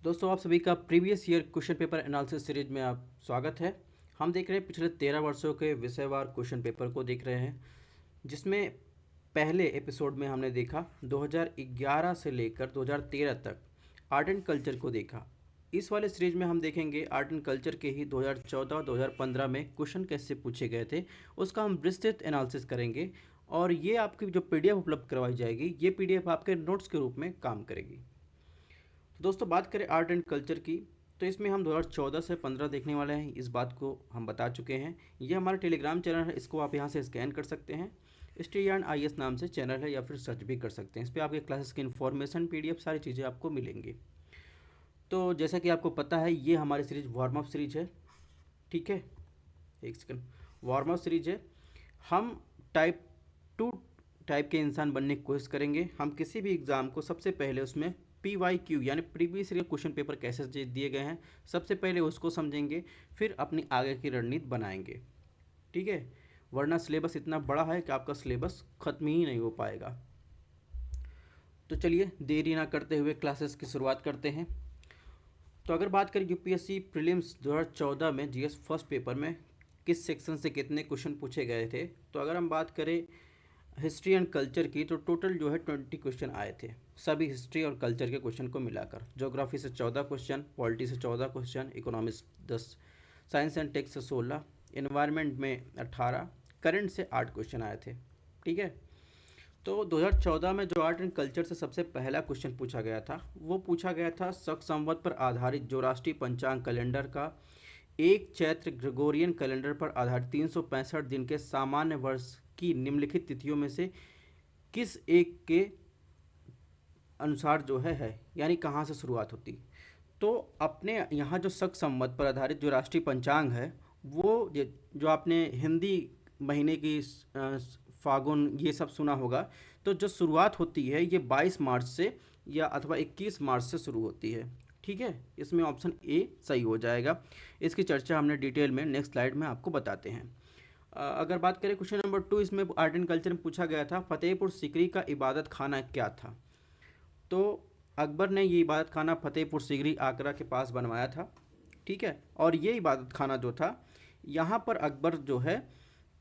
दोस्तों, आप सभी का previous year question paper analysis series में आप स्वागत है। हम देख रहे हैं पिछले 13 वर्षों के विषयवार क्वेश्चन पेपर को देख रहे हैं, जिसमें पहले एपिसोड में हमने देखा 2011 से लेकर 2013 तक आर्ट एंड कल्चर को देखा। इस वाले सीरीज में हम देखेंगे आर्ट एंड कल्चर के ही 2014 और 2015 में क्वेश्चन कैसे पूछे गए थे, उसका हम विस्तृत एनालिसिस करेंगे। और ये आपकी जो पीडीएफ उपलब्ध करवाई जाएगी, ये पीडीएफ आपके नोट्स के रूप में काम करेगी। दोस्तों, बात करें आर्ट एंड कल्चर की, तो इसमें हम 2014 से 15 देखने वाले हैं। इस बात को हम बता चुके हैं। ये हमारा टेलीग्राम चैनल है, इसको आप यहाँ से स्कैन कर सकते हैं। स्टेयान IAS नाम से चैनल है, या फिर सर्च भी कर सकते हैं। इस पर आपके क्लासेस की इन्फॉर्मेशन, PDF सारी चीज़ें आपको मिलेंगी। तो जैसा कि आपको पता है, ये हमारी सीरीज वार्म अप सीरीज है। ठीक है, एक सेकंड। वार्म अप सीरीज है। हम टाइप 2 टाइप के इंसान बनने की कोशिश करेंगे। हम किसी भी एग्ज़ाम को सबसे पहले उसमें PYQ यानी प्रीवियस ईयर क्वेश्चन पेपर कैसे दिए गए हैं, सबसे पहले उसको समझेंगे, फिर अपनी आगे की रणनीति बनाएंगे। ठीक है, वरना सिलेबस इतना बड़ा है कि आपका सिलेबस ख़त्म ही नहीं हो पाएगा। तो चलिए देरी ना करते हुए क्लासेस की शुरुआत करते हैं। तो अगर बात करें UPSC प्रीलिम्स 2014 में GS फर्स्ट पेपर में किस सेक्शन से कितने क्वेश्चन पूछे गए थे, तो अगर हम बात करें हिस्ट्री एंड कल्चर की, तो टोटल जो है 20 क्वेश्चन आए थे, सभी हिस्ट्री और कल्चर के क्वेश्चन को मिलाकर। ज्योग्राफी से 14 क्वेश्चन, पॉलिटी से 14 question, economics 10, science and techs से 16, इन्वायरमेंट में 18, करंट से 8 क्वेश्चन आए थे। ठीक है, तो 2014 में जो आर्ट एंड कल्चर से सबसे पहला क्वेश्चन पूछा गया था, वो पूछा गया था शक संवत पर आधारित जो राष्ट्रीय पंचांग कैलेंडर का एक चैत्र ग्रेगोरियन कैलेंडर पर आधारित 365 दिन के सामान्य वर्ष की निम्नलिखित तिथियों में से किस एक के अनुसार जो है यानी कहाँ से शुरुआत होती। तो अपने यहाँ जो शक संवत पर आधारित जो राष्ट्रीय पंचांग है, वो जो आपने हिंदी महीने की फागुन ये सब सुना होगा, तो जो शुरुआत होती है ये 22 मार्च से या अथवा 21 मार्च से शुरू होती है। ठीक है, इसमें ऑप्शन ए सही हो जाएगा। इसकी चर्चा हमने डिटेल में नेक्स्ट स्लाइड में आपको बताते हैं। अगर बात करें क्वेश्चन नंबर 2, इसमें आर्ट एंड कल्चर में पूछा गया था फतेहपुर सीकरी का इबादत खाना क्या था। तो अकबर ने ये इबादत खाना फतेहपुर सीकरी आगरा के पास बनवाया था। ठीक है, और ये इबादत खाना जो था, यहाँ पर अकबर जो है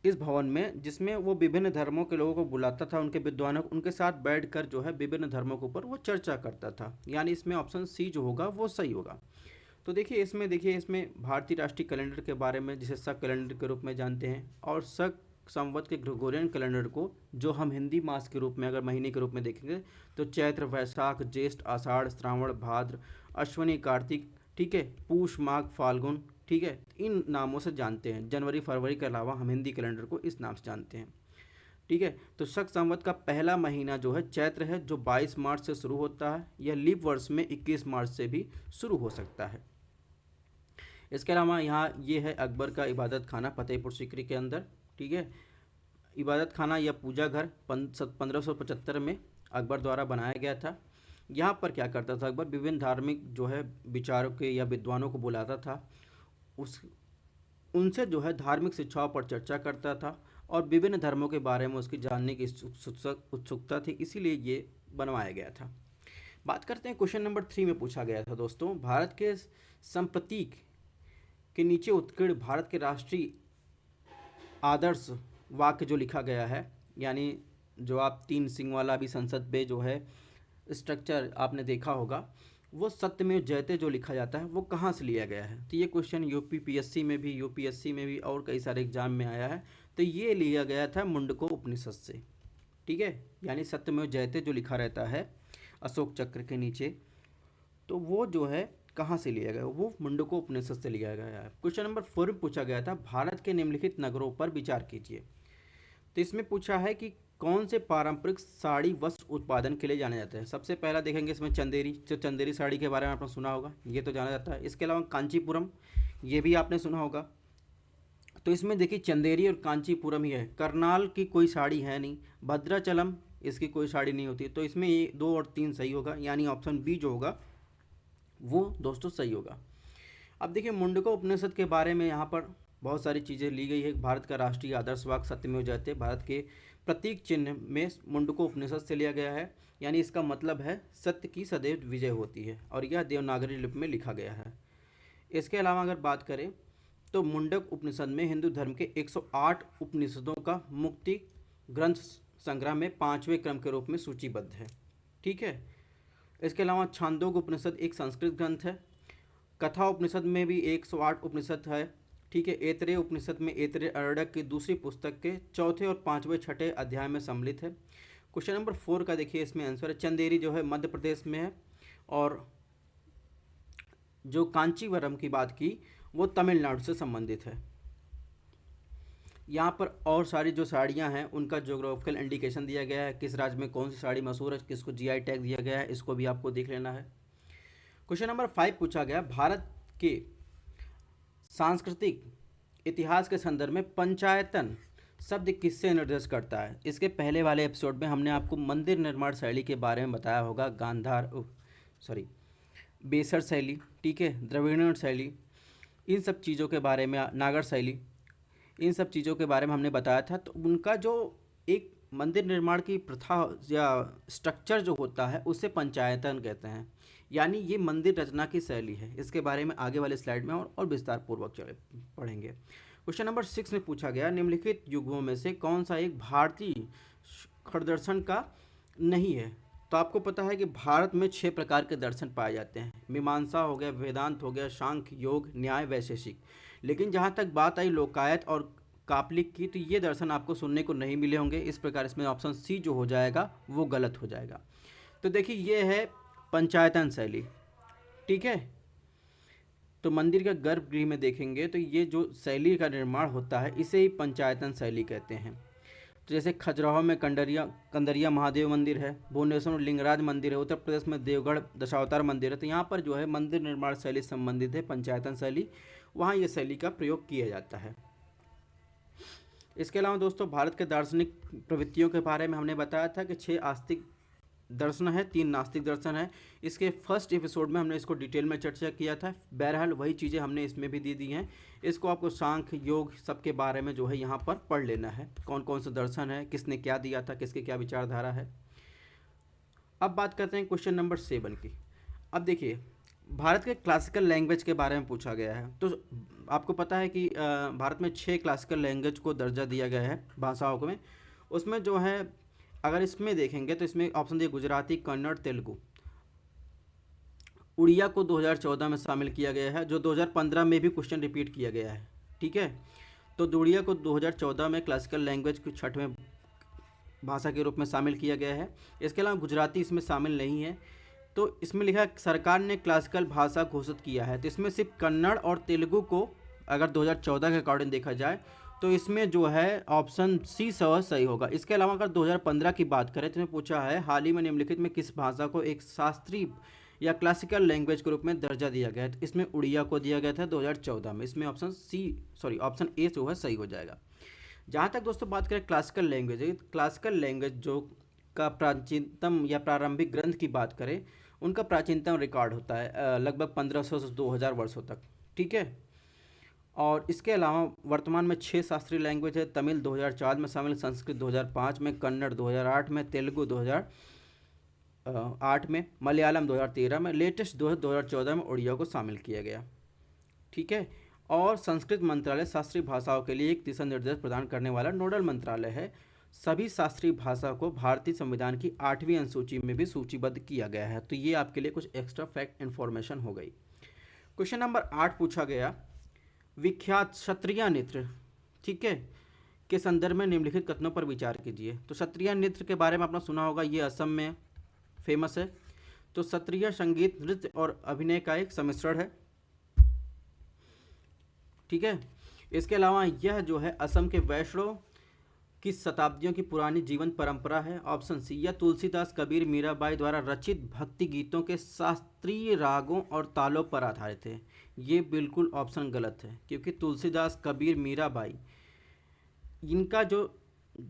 इस भवन में, जिसमें वो विभिन्न धर्मों के लोगों को बुलाता था, उनके विद्वानों को, उनके साथ बैठकर जो है विभिन्न धर्मों के ऊपर वो चर्चा करता था। यानी इसमें ऑप्शन सी जो होगा वो सही होगा। तो देखिए इसमें भारतीय राष्ट्रीय कैलेंडर के बारे में, जिसे शक कैलेंडर के रूप में जानते हैं, और शक संवत के ग्रेगोरियन कैलेंडर को जो हम हिंदी मास के रूप में, अगर महीने के रूप में देखेंगे, तो चैत्र, वैशाख, ज्येष्ठ, आषाढ़, श्रावण, भाद्र, अश्विनी, कार्तिक, ठीक है, पूष, माघ, फाल्गुन, ठीक है, इन नामों से जानते हैं। जनवरी फरवरी के अलावा हम हिंदी कैलेंडर को इस नाम से जानते हैं। ठीक है, तो शक संवत का पहला महीना जो है चैत्र है, जो 22 मार्च से शुरू होता है। यह लीप वर्ष में 21 मार्च से भी शुरू हो सकता है। इसके अलावा यहाँ ये है अकबर का इबादत खाना फतेहपुर सीकरी के अंदर। ठीक है, इबादत खाना या पूजा घर 1575 में अकबर द्वारा बनाया गया था। यहाँ पर क्या करता था अकबर, विभिन्न धार्मिक जो है विचारों के या विद्वानों को बुलाता था, उस उनसे जो है धार्मिक शिक्षाओं पर चर्चा करता था, और विभिन्न धर्मों के बारे में उसकी जानने की उत्सुकता थी, इसीलिए ये बनवाया गया था। बात करते हैं क्वेश्चन नंबर 3 में पूछा गया था दोस्तों, भारत के संप्रतीक के नीचे उत्कीर्ण भारत के राष्ट्रीय आदर्श वाक्य जो लिखा गया है, यानी जो आप 3 सिंह वाला भी संसद पे जो है स्ट्रक्चर आपने देखा होगा, वो सत्यमेव जयते जो लिखा जाता है, वो कहाँ से लिया गया है। तो ये क्वेश्चन UPSC में भी, UPSC में भी और कई सारे एग्जाम में आया है। तो ये लिया गया था मुंडको उपनिषद से। ठीक है, यानी सत्यमेव जयते जो लिखा रहता है अशोक चक्र के नीचे, तो वो जो है कहाँ से लिया गया, वो मुंडको उपनिषद से लिया गया है। क्वेश्चन नंबर 4 में पूछा गया था भारत के निम्नलिखित नगरों पर विचार कीजिए। तो इसमें पूछा है कि कौन से पारंपरिक साड़ी वस्त्र उत्पादन के लिए जाने जाते हैं। सबसे पहला देखेंगे इसमें चंदेरी, जो चंदेरी साड़ी के बारे में आपने सुना होगा, ये तो जाना जाता है। इसके अलावा कांचीपुरम, ये भी आपने सुना होगा। तो इसमें देखिए चंदेरी और कांचीपुरम ही है, करनाल की कोई साड़ी है नहीं, भद्राचलम इसकी कोई साड़ी नहीं होती। तो इसमें ये 2 और 3 सही होगा, यानी ऑप्शन बी जो होगा वो दोस्तों सही होगा। अब देखिए मुंडको उपनिषद के बारे में यहाँ पर बहुत सारी चीज़ें ली गई है। भारत का राष्ट्रीय आदर्श वाक्य सत्यमेव जयते, भारत के प्रतीक चिन्ह में मुंडको उपनिषद से लिया गया है, यानी इसका मतलब है सत्य की सदैव विजय होती है, और यह देवनागरी लिपि में लिखा गया है। इसके अलावा अगर बात करें तो मुंडक उपनिषद में हिंदू धर्म के 108 उपनिषदों का मुक्ति ग्रंथ संग्रह में 5वें क्रम के रूप में सूचीबद्ध है। ठीक है। इसके अलावा छांदोग उपनिषद एक संस्कृत ग्रंथ है। कथा उपनिषद में भी 108 उपनिषद है। ठीक है। ऐतरेय उपनिषद में ऐतरेय अरण्यक की दूसरी पुस्तक के चौथे और पाँचवें छठे अध्याय में सम्मिलित है। क्वेश्चन नंबर 4 का देखिए, इसमें आंसर है चंदेरी जो है मध्य प्रदेश में है, और जो कांचीवरम की बात की वो तमिलनाडु से संबंधित है। यहाँ पर और सारी जो साड़ियाँ हैं उनका ज्योग्राफिकल इंडिकेशन दिया गया है, किस राज्य में कौन सी साड़ी मशहूर है, किसको जीआई टैग दिया गया है, इसको भी आपको देख लेना है। क्वेश्चन नंबर 5 पूछा गया, भारत के सांस्कृतिक इतिहास के संदर्भ में पंचायतन शब्द किससे निर्देश करता है। इसके पहले वाले एपिसोड में हमने आपको मंदिर निर्माण शैली के बारे में बताया होगा, बेसर शैली, ठीक है, द्रविड़ शैली, इन सब चीज़ों के बारे में, नागर शैली, इन सब चीज़ों के बारे में हमने बताया था। तो उनका जो एक मंदिर निर्माण की प्रथा या स्ट्रक्चर जो होता है उसे पंचायतन कहते हैं, यानी ये मंदिर रचना की शैली है। इसके बारे में आगे वाले स्लाइड में और विस्तार पूर्वक पढ़ेंगे। क्वेश्चन नंबर 6 में पूछा गया, निम्नलिखित युगों में से कौन सा एक भारतीय दर्शन का नहीं है। तो आपको पता है कि भारत में 6 प्रकार के दर्शन पाए जाते हैं, मीमांसा हो गया, वेदांत हो गया, सांख्य, योग, न्याय, वैशेषिक। लेकिन जहाँ तक बात आई लोकायत और कापलिक की, तो ये दर्शन आपको सुनने को नहीं मिले होंगे। इस प्रकार इसमें ऑप्शन सी जो हो जाएगा वो गलत हो जाएगा। तो देखिए ये है पंचायतन शैली। ठीक है। तो मंदिर का गर्भगृह में देखेंगे तो ये जो शैली का निर्माण होता है इसे ही पंचायतन शैली कहते हैं। तो जैसे खजुराहो में कंदरिया महादेव मंदिर है, भुवनेश्वर में लिंगराज मंदिर है, उत्तर प्रदेश में देवगढ़ दशावतार मंदिर है। तो यहाँ पर जो है मंदिर निर्माण शैली संबंधित है, पंचायतन शैली, वहाँ ये शैली का प्रयोग किया जाता है। इसके अलावा दोस्तों भारत के दार्शनिक प्रवृत्तियों के बारे में हमने बताया था कि 6 आस्तिक दर्शन है, 3 नास्तिक दर्शन है। इसके फर्स्ट एपिसोड में हमने इसको डिटेल में चर्चा किया था। बहरहाल वही चीज़ें हमने इसमें भी दी हैं। इसको आपको सांख्य, योग सबके बारे में जो है यहाँ पर पढ़ लेना है, कौन कौन से दर्शन है, किसने क्या दिया था, किसके क्या विचारधारा है। अब बात करते हैं क्वेश्चन नंबर 7 की। अब देखिए भारत के क्लासिकल लैंग्वेज के बारे में पूछा गया है। तो आपको पता है कि भारत में 6 क्लासिकल लैंग्वेज को दर्जा दिया गया है भाषाओं में। उसमें जो है अगर इसमें देखेंगे तो इसमें ऑप्शन दिए गुजराती, कन्नड़, तेलुगु। उड़िया को 2014 में शामिल किया गया है, जो 2015 में भी क्वेश्चन रिपीट किया गया है। ठीक है। तो उड़िया को 2014 में क्लासिकल लैंग्वेज के 6वें भाषा के रूप में शामिल किया गया है। इसके अलावा गुजराती इसमें शामिल नहीं है। तो इसमें लिखा है सरकार ने क्लासिकल भाषा घोषित किया है। तो इसमें सिर्फ कन्नड़ और तेलुगु को अगर 2014 के अकॉर्डिंग देखा जाए तो इसमें जो है ऑप्शन सी सही होगा। इसके अलावा अगर 2015 की बात करें तो इसमें पूछा है हाल ही में निम्नलिखित में किस भाषा को एक शास्त्रीय या क्लासिकल लैंग्वेज के रूप में दर्जा दिया गया है। तो इसमें उड़िया को दिया गया था 2014 में। इसमें ऑप्शन ए जो है सही हो जाएगा। जहाँ तक दोस्तों बात करें क्लासिकल लैंग्वेज जो का प्राचीनतम या प्रारंभिक ग्रंथ की बात करें, उनका प्राचीनतम रिकॉर्ड होता है लगभग 1500 से 2000 वर्षों तक। ठीक है। और इसके अलावा वर्तमान में 6 शास्त्रीय लैंग्वेज है। तमिल 2004 में शामिल, संस्कृत 2005 में, कन्नड़ 2008 में, तेलुगु 2008 में, मलयालम 2013 में, लेटेस्ट 2014 में उड़िया को शामिल किया गया। ठीक है। और संस्कृत मंत्रालय शास्त्रीय भाषाओं के लिए एक दिशा निर्देश प्रदान करने वाला नोडल मंत्रालय है। सभी शास्त्रीय भाषा को भारतीय संविधान की 8वीं अनुसूची में भी सूचीबद्ध किया गया है। तो ये आपके लिए कुछ एक्स्ट्रा फैक्ट इन्फॉर्मेशन हो गई। क्वेश्चन नंबर 8 पूछा गया, विख्यात क्षत्रिय नृत्य, ठीक है, के संदर्भ में निम्नलिखित कथनों पर विचार कीजिए। तो क्षत्रिय नृत्य के बारे में आपने सुना होगा, ये असम में फेमस है। तो क्षत्रिय संगीत, नृत्य और अभिनय का एक सम्मिश्रण है। ठीक है। इसके अलावा यह जो है असम के वैष्णव की शताब्दियों की पुरानी जीवन परंपरा है। ऑप्शन सी, यह तुलसीदास, कबीर, मीराबाई द्वारा रचित भक्ति गीतों के शास्त्रीय रागों और तालों पर आधारित है। ये बिल्कुल ऑप्शन गलत है, क्योंकि तुलसीदास, कबीर, मीराबाई इनका जो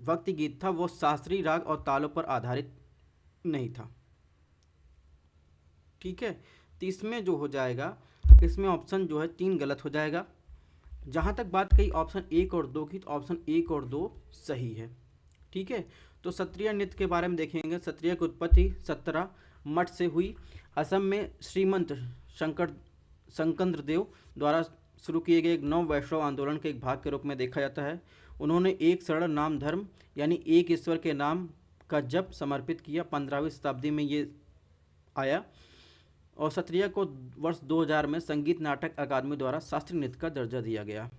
भक्ति गीत था वो शास्त्रीय राग और तालों पर आधारित नहीं था। ठीक है। तो इसमें जो हो जाएगा, इसमें ऑप्शन जो है 3 गलत हो जाएगा। जहाँ तक बात कही ऑप्शन 1 और 2 की, तो ऑप्शन 1 और 2 सही है। ठीक है। तो सत्रिया नृत्य के बारे में देखेंगे। सत्रिया की उत्पत्ति 17 मठ से हुई। असम में श्रीमंत शंकर शंकद्र देव द्वारा शुरू किए गए एक नव वैष्णव आंदोलन के एक भाग के रूप में देखा जाता है। उन्होंने एक सरल नाम धर्म यानी एक ईश्वर के नाम का जप समर्पित किया। 15वीं शताब्दी में ये आया और सत्रिया को वर्ष 2000 में संगीत नाटक अकादमी द्वारा शास्त्रीय नृत्य का दर्जा दिया गया।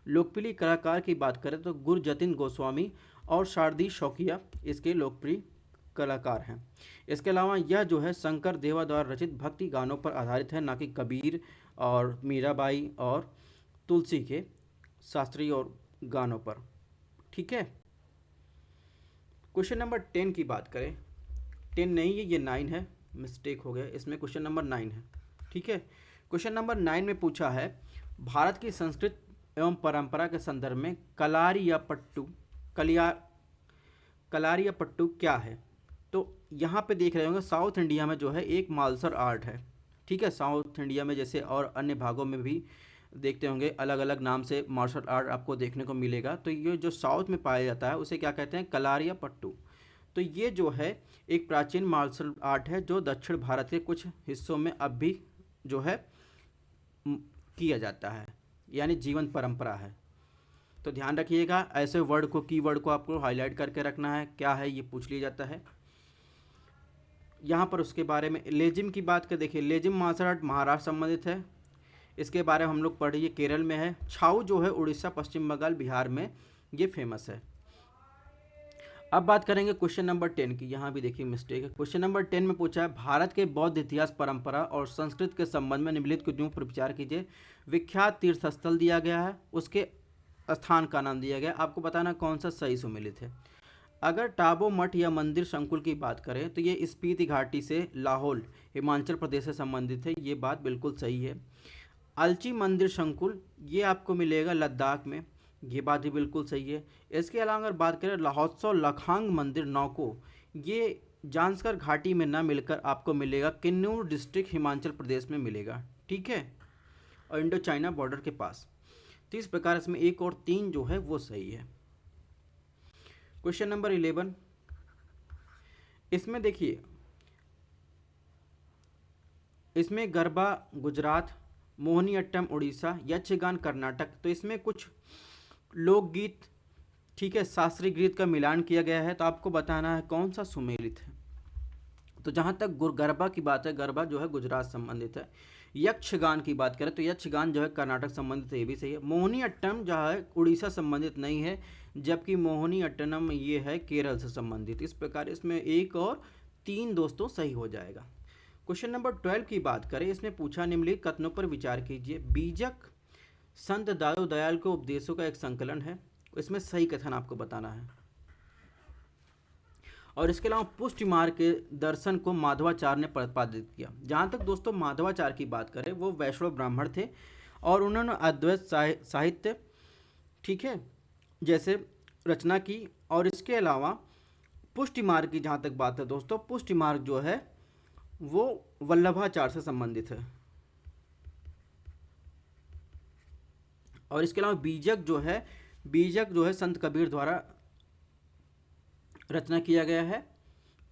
लोकप्रिय कलाकार की बात करें तो गुरजतिन गोस्वामी और शारदी शौकिया इसके लोकप्रिय कलाकार हैं। इसके अलावा यह जो है शंकर देवा द्वारा रचित भक्ति गानों पर आधारित है, ना कि कबीर और मीराबाई और तुलसी के शास्त्रीय और गानों पर। ठीक है। क्वेश्चन नंबर 10 की बात करें। 10 नहीं है, ये 9 है, मिस्टेक हो गया, इसमें क्वेश्चन नंबर 9 है। ठीक है। क्वेश्चन नंबर 9 में पूछा है भारत की संस्कृति एवं परंपरा के संदर्भ में कलारियापट्टू क्या है। तो यहाँ पे देख रहे होंगे साउथ इंडिया में जो है एक मालसर आर्ट है। ठीक है। साउथ इंडिया में जैसे और अन्य भागों में भी देखते होंगे अलग अलग नाम से मार्शल आर्ट आपको देखने को मिलेगा। तो ये जो साउथ में पाया जाता है उसे क्या कहते हैं, कलारियापट्टू। तो ये जो है एक प्राचीन मार्शल आर्ट है जो दक्षिण भारत के कुछ हिस्सों में अब भी जो है किया जाता है, यानी जीवन परंपरा है। तो ध्यान रखिएगा, ऐसे वर्ड को कीवर्ड को आपको हाईलाइट करके रखना है, क्या है ये पूछ लिया जाता है यहाँ पर। उसके बारे में लेजिम की बात कर देखिए, लेजिम मार्शल आर्ट महाराष्ट्र संबंधित है, इसके बारे में हम लोग पढ़िए, केरल में है। छाऊ जो है उड़ीसा, पश्चिम बंगाल, बिहार में ये फेमस है। अब बात करेंगे क्वेश्चन नंबर 10 की। यहाँ भी देखिए मिस्टेक है। क्वेश्चन नंबर 10 में पूछा है भारत के बौद्ध इतिहास, परंपरा और संस्कृति के संबंध में निम्नलिखित बिंदुओं पर विचार कीजिए। विख्यात तीर्थस्थल दिया गया है, उसके स्थान का नाम दिया गया, आपको बताना कौन सा सही सुमेलित है। अगर टाबो मठ या मंदिर संकुल की बात करें तो ये स्पीति घाटी से लाहौल हिमाचल प्रदेश से संबंधित है, ये बात बिल्कुल सही है। अलची मंदिर संकुल ये आपको मिलेगा लद्दाख में, ये बात भी बिल्कुल सही है। इसके अलावा अगर बात करें लाहौत्सव लखांग मंदिर नौको, ये जांस्कर घाटी में ना मिलकर आपको मिलेगा किन्नौर डिस्ट्रिक्ट हिमाचल प्रदेश में मिलेगा। ठीक है। और इंडो चाइना बॉर्डर के पास। तो इस प्रकार इसमें 1 और 3 जो है वो सही है। क्वेश्चन नंबर 11, इसमें देखिए, इसमें गरबा गुजरात, मोहिनीअट्टम उड़ीसा, यक्षगान कर्नाटक। तो इसमें कुछ लोकगीत, ठीक है, शास्त्रीय गीत का मिलान किया गया है। तो आपको बताना है कौन सा सुमेलित है। तो जहाँ तक गरबा की बात है, गरबा जो है गुजरात संबंधित है। यक्षगान की बात करें तो यक्षगान जो है कर्नाटक संबंधित है, ये भी सही है। मोहिनीअट्टम जो है उड़ीसा संबंधित नहीं है, जबकि मोहिनीअट्टम ये है केरल से संबंधित। इस प्रकार इसमें 1 और 3 दोस्तों सही हो जाएगा। क्वेश्चन नंबर 12 की बात करें, इसमें पूछा निम्नलिखित कथनों पर विचार कीजिए। बीजक संत दाऊ दयाल के उपदेशों का एक संकलन है, इसमें सही कथन आपको बताना है। और इसके अलावा पुष्टि मार्ग के दर्शन को माधवाचार्य ने प्रतिपादित किया। जहाँ तक दोस्तों माधवाचार्य की बात करें, वो वैष्णव ब्राह्मण थे और उन्होंने अद्वैत साहित्य, ठीक है, जैसे रचना की। और इसके अलावा पुष्टि मार्ग की जहाँ तक बात है दोस्तों, पुष्टि मार्ग जो है वो वल्लभाचार्य से संबंधित है। और इसके अलावा बीजक जो है संत कबीर द्वारा रचना किया गया है।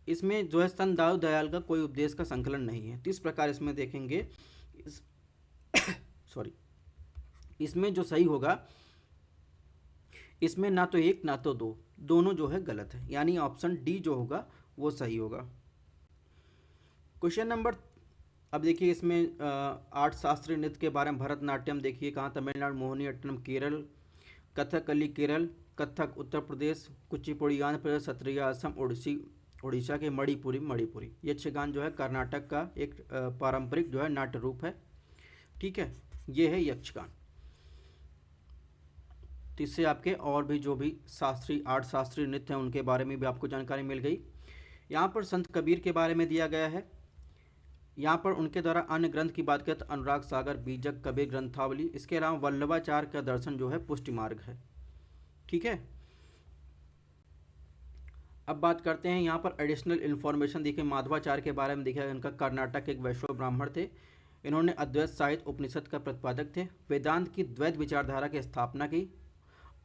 इसमें जो है संत दाऊ दयाल का कोई उपदेश का संकलन नहीं है। तो इस प्रकार इसमें देखेंगे सॉरी, इसमें जो सही होगा, इसमें ना तो 1 ना तो 2, दोनों जो है गलत है, यानी ऑप्शन डी जो होगा वो सही होगा। क्वेश्चन नंबर, अब देखिए इसमें 8 शास्त्रीय नृत्य के बारे में। भरतनाट्यम देखिए कहाँ, तमिलनाडु, मोहिनीअट्टम केरल, कथकली केरल, कथक उत्तर प्रदेश, कुचिपुड़ी आंध्र प्रदेश, सत्रिया असम, उड़ीसा के मणिपुरी। यक्षगान जो है कर्नाटक का एक पारंपरिक जो है नाट्य रूप है। ठीक है, ये है यक्षगान। तो इससे आपके और भी जो भी 8 शास्त्रीय नृत्य हैं उनके बारे में भी आपको जानकारी मिल गई। यहाँ पर संत कबीर के बारे में दिया गया है। यहाँ पर उनके द्वारा अन्य ग्रंथ की बात करें तो अनुराग सागर, बीजक, कबीर ग्रंथावली। इसके अलावा वल्लभाचार्य का दर्शन जो है पुष्टि मार्ग है। ठीक है। अब बात करते हैं यहाँ पर एडिशनल इन्फॉर्मेशन। देखिए माधवाचार्य के बारे में देखा, इनका कर्नाटक एक वैष्णव ब्राह्मण थे। इन्होंने अद्वैत साहित्य उपनिषद का प्रतिपादक थे, वेदांत की द्वैत विचारधारा की स्थापना की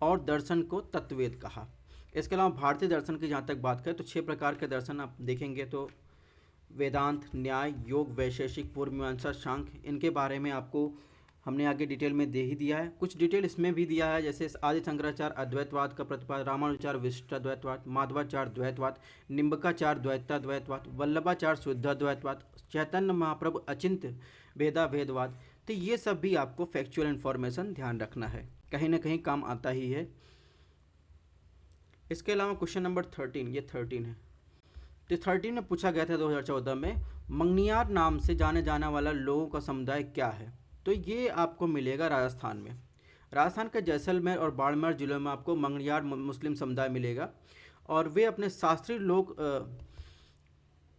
और दर्शन को तत्ववेद कहा। इसके अलावा भारतीय दर्शन की जहाँ तक बात करें तो 6 प्रकार के दर्शन आप देखेंगे तो वेदांत, न्याय, योग, वैशेषिक, पूर्व मीमांसा, सांख्य, इनके बारे में आपको हमने आगे डिटेल में दे ही दिया है। कुछ डिटेल इसमें भी दिया है, जैसे आदि शंकराचार्य अद्वैतवाद का प्रतिपादन, रामानुजाचार्य विशिष्टाद्वैतवाद, माधवाचार्य द्वैतवाद, निम्बकाचार्य द्वैताद्वैतवाद, वल्लभाचार्य शुद्धाद्वैतवाद, चैतन्य महाप्रभु अचिंत्य भेदा भेदवाद। तो ये सब भी आपको फैक्चुअल इन्फॉर्मेशन ध्यान रखना है, कहीं ना कहीं काम आता ही है। इसके अलावा क्वेश्चन नंबर 13, ये 13 है। तो 13 में पूछा गया था 2014 में, मंगनियार नाम से जाने जाने वाला लोगों का समुदाय क्या है? तो ये आपको मिलेगा राजस्थान में। राजस्थान के जैसलमेर और बाड़मेर जिलों में आपको मंगनियार मुस्लिम समुदाय मिलेगा, और वे अपने शास्त्रीय लोक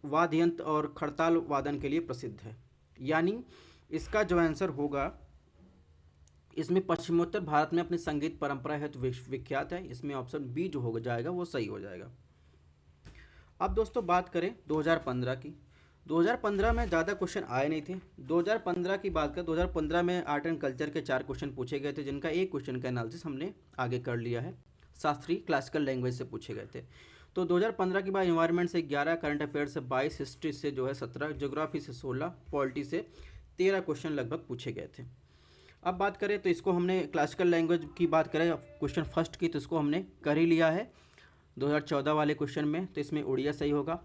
वाद्य यंत्र और खड़ताल वादन के लिए प्रसिद्ध है। यानी इसका जो आंसर होगा, इसमें पश्चिमोत्तर भारत में अपनी संगीत परंपरा है तो विख्यात है, इसमें ऑप्शन बी जो हो जाएगा वो सही हो जाएगा। अब दोस्तों बात करें 2015 की। 2015 में ज़्यादा क्वेश्चन आए नहीं थे। 2015 की बात करें, 2015 में आर्ट एंड कल्चर के 4 क्वेश्चन पूछे गए थे, जिनका एक क्वेश्चन का एनालिसिस हमने आगे कर लिया है, शास्त्रीय क्लासिकल लैंग्वेज से पूछे गए थे। तो 2015 के बाद इन्वायरमेंट से 11, करंट अफेयर से 22, हिस्ट्री से जो है 17, ज्योग्राफी से 16, पॉलिटी से 13 क्वेश्चन लगभग पूछे गए थे। अब बात करें तो इसको हमने क्लासिकल लैंग्वेज की बात करें क्वेश्चन फर्स्ट की, तो इसको हमने कर ही लिया है 2014 वाले क्वेश्चन में, तो इसमें उड़िया सही होगा।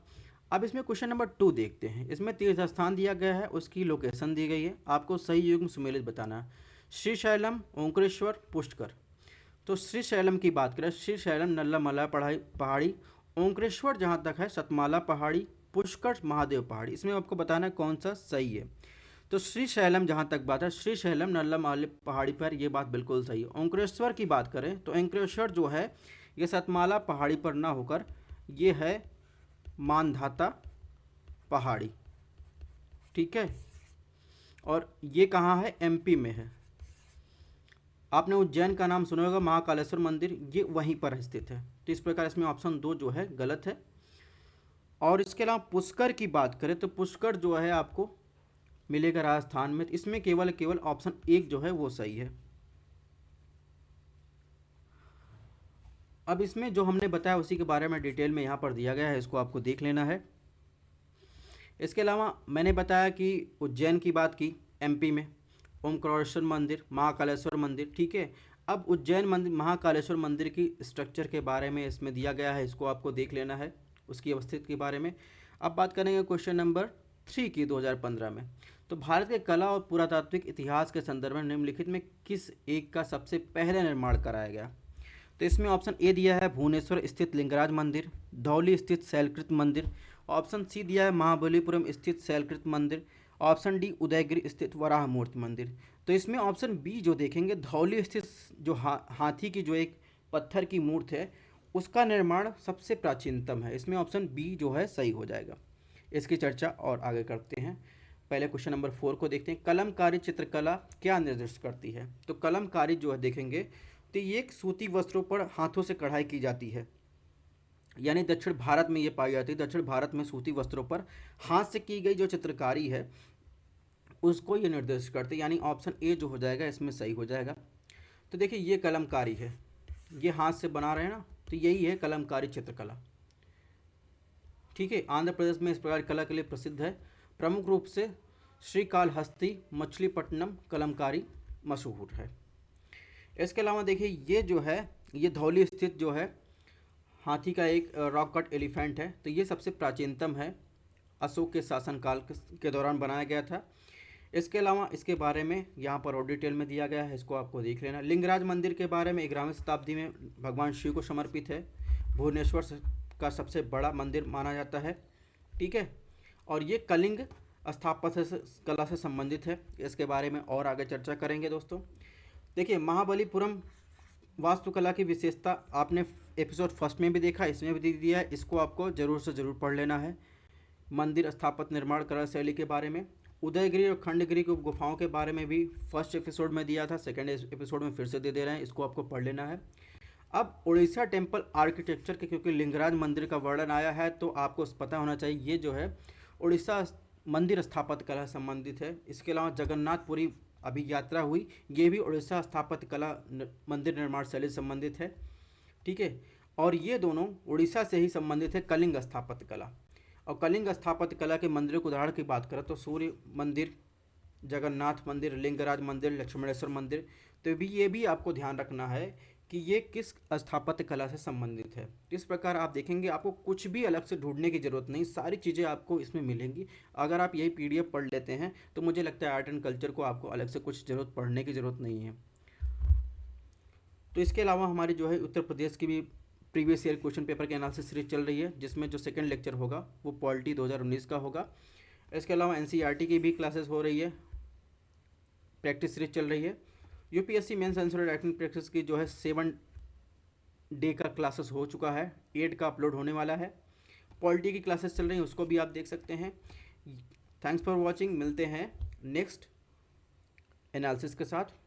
अब इसमें क्वेश्चन नंबर 2 देखते हैं। इसमें तीर्थ स्थान दिया गया है, उसकी लोकेशन दी गई है, आपको सही युग्म सुमेलित बताना है। श्रीशैलम, ओंकारेश्वर, पुष्कर। तो श्रीशैलम की बात करें, श्रीशैलम नल्लामला पहाड़ी, ओंकारेश्वर जहाँ तक है सतमाला पहाड़ी, पुष्कर महादेव पहाड़ी। इसमें आपको बताना है कौन सा सही है। तो श्रीशैलम जहाँ तक बात है, श्रीशैलम नल्लामला पहाड़ी पर, ये बात बिल्कुल सही है। ओंकारेश्वर की बात करें तो ओंकारेश्वर जो है ये सतमाला पहाड़ी पर ना होकर ये है मानधाता पहाड़ी, ठीक है। और ये कहाँ है? एमपी में है। आपने उज्जैन का नाम सुना होगा, महाकालेश्वर मंदिर, ये वहीं पर स्थित है। तो इस प्रकार इसमें ऑप्शन 2 जो है गलत है। और इसके अलावा पुष्कर की बात करें तो पुष्कर जो है आपको मिलेगा राजस्थान में, इसमें केवल ऑप्शन 1 जो है वो सही है। अब इसमें जो हमने बताया उसी के बारे में डिटेल में यहाँ पर दिया गया है, इसको आपको देख लेना है। इसके अलावा मैंने बताया कि उज्जैन की बात की, एमपी में ओमकारेश्वर मंदिर, महाकालेश्वर मंदिर, ठीक है। अब उज्जैन मंदिर, महाकालेश्वर मंदिर की स्ट्रक्चर के बारे में इसमें दिया गया है, इसको आपको देख लेना है, उसकी अवस्थित के बारे में। अब बात करेंगे क्वेश्चन नंबर 3 की 2015 में। तो भारत के कला और पुरातात्विक इतिहास के संदर्भ में निम्नलिखित में किस एक का सबसे पहले निर्माण कराया गया? तो इसमें ऑप्शन ए दिया है भुवनेश्वर स्थित लिंगराज मंदिर, धौली स्थित शैलकृत मंदिर। ऑप्शन सी दिया है महाबलीपुरम स्थित शैलकृत मंदिर। ऑप्शन डी उदयगिरी स्थित वराह मूर्ति मंदिर। तो इसमें ऑप्शन बी जो देखेंगे, धौली स्थित जो हाथी की जो एक पत्थर की मूर्ति है उसका निर्माण सबसे प्राचीनतम है। इसमें ऑप्शन बी जो है सही हो जाएगा। इसकी चर्चा और आगे करते हैं। पहले क्वेश्चन नंबर 4 को देखते हैं। कलमकारी चित्रकला क्या निर्दिष्ट करती है? तो कलमकारी जो है देखेंगे तो ये एक सूती वस्त्रों पर हाथों से कढ़ाई की जाती है, यानी दक्षिण भारत में ये पाई जाती है। दक्षिण भारत में सूती वस्त्रों पर हाथ से की गई जो चित्रकारी है उसको ये निर्देश करते हैं, यानी ऑप्शन ए जो हो जाएगा इसमें सही हो जाएगा। तो देखिए ये कलमकारी है, ये हाथ से बना रहे हैं ना, तो यही है कलमकारी चित्रकला, ठीक है। आंध्र प्रदेश में इस प्रकार कला के लिए प्रसिद्ध है। प्रमुख रूप से श्रीकालहस्ती, मछलीपट्टनम कलमकारी मशहूर है। इसके अलावा देखिए ये जो है ये धौली स्थित जो है हाथी का एक रॉक कट एलिफेंट है, तो ये सबसे प्राचीनतम है, अशोक के शासनकाल के दौरान बनाया गया था। इसके अलावा इसके बारे में यहाँ पर और डिटेल में दिया गया है, इसको आपको देख लेना। लिंगराज मंदिर के बारे में 11वीं शताब्दी में भगवान शिव को समर्पित है, भुवनेश्वर का सबसे बड़ा मंदिर माना जाता है, ठीक है। और ये कलिंग स्थापत्य कला से संबंधित है, इसके बारे में और आगे चर्चा करेंगे दोस्तों। देखिए महाबलीपुरम वास्तुकला की विशेषता आपने एपिसोड फर्स्ट में भी देखा, इसमें भी दे दिया है, इसको आपको ज़रूर से ज़रूर पढ़ लेना है। मंदिर स्थापत्य निर्माण कला शैली के बारे में, उदयगिरी और खंडगिरी की गुफाओं के बारे में भी फर्स्ट एपिसोड में दिया था, सेकेंड एपिसोड में फिर से दे रहे हैं, इसको आपको पढ़ लेना है। अब उड़ीसा टेम्पल आर्किटेक्चर के, क्योंकि लिंगराज मंदिर का वर्णन आया है तो आपको पता होना चाहिए ये जो है उड़ीसा मंदिर स्थापत्य कला से संबंधित है। इसके अलावा जगन्नाथपुरी अभी यात्रा हुई, ये भी उड़ीसा स्थापत्य कला मंदिर निर्माण शैली से संबंधित है, ठीक है। और ये दोनों उड़ीसा से ही संबंधित है, कलिंग स्थापत्य कला। और कलिंग स्थापत्य कला के मंदिरों के उदाहरण की बात करें तो सूर्य मंदिर, जगन्नाथ मंदिर, लिंगराज मंदिर, लक्ष्मणेश्वर मंदिर। तो भी ये भी आपको ध्यान रखना है कि ये किस स्थापत्य कला से संबंधित है। इस प्रकार आप देखेंगे आपको कुछ भी अलग से ढूंढने की ज़रूरत नहीं, सारी चीज़ें आपको इसमें मिलेंगी। अगर आप यही पीडीएफ पढ़ लेते हैं तो मुझे लगता है आर्ट एंड कल्चर को आपको अलग से कुछ ज़रूरत पढ़ने की ज़रूरत नहीं है। तो इसके अलावा हमारी जो है उत्तर प्रदेश की भी प्रीवियस ईयर क्वेश्चन पेपर के एनालिसिस सीरीज चल रही है, जिसमें जो सेकंड लेक्चर होगा वो पॉलिटी 2019 का होगा। इसके अलावा एनसीईआरटी की भी क्लासेस हो रही है, प्रैक्टिस सीरीज चल रही है। UPSC mains answer writing practice की जो है 7 डे का क्लासेस हो चुका है, 8 का अपलोड होने वाला है। पॉलिटी की क्लासेस चल रही हैं, उसको भी आप देख सकते हैं। थैंक्स फॉर वॉचिंग, मिलते हैं नेक्स्ट एनालिसिस के साथ।